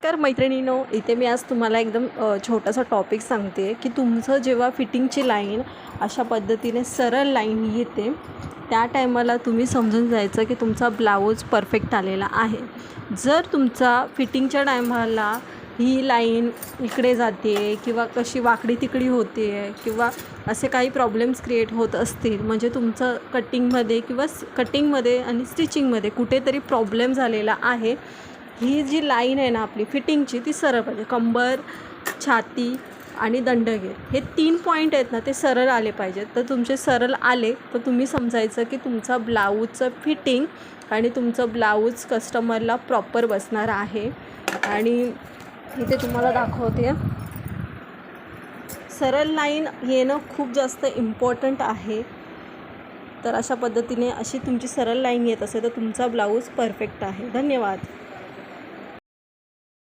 नमस्कार मैत्रिणींनो, इथे मी आज तुम्हाला एकदम छोटासा टॉपिक सांगते की तुमचं जेव्हा फिटिंगची लाईन अशा पद्धतीने सरळ लाईन येते त्या टायमाला तुम्ही समजून जायचं की तुमचा ब्लाऊज परफेक्ट आलेला आहे. जर तुमचा फिटिंगच्या टायमाला ही लाईन इकडे जाते किंवा कशी वाकडी तिकडी होते किंवा असे काही प्रॉब्लेम्स क्रिएट होत असतील, म्हणजे तुमचं कटिंगमध्ये आणि स्टिचिंगमध्ये कुठेतरी प्रॉब्लेम झालेला आहे. ही जी लाईन आहे ना आपली फिटिंगची, ती सरळ पाहिजे. कंबर, छाती आणि दंडगेर हे 3 पॉईंट आहेत ना, ते सरळ आले पाहिजेत. तर तुमचे सरळ आले तर तुम्ही समजायचं की तुमचा ब्लाऊजचं फिटिंग आणि तुमचं ब्लाऊज कस्टमरला प्रॉपर बसणार आहे. आणि इथे तुम्हाला दाखवते, सरळ लाईन येणं खूप जास्त इम्पॉर्टंट आहे. तर अशा पद्धतीने अशी तुमची सरळ लाईन येत असेल तर तुमचा ब्लाऊज परफेक्ट आहे. धन्यवाद.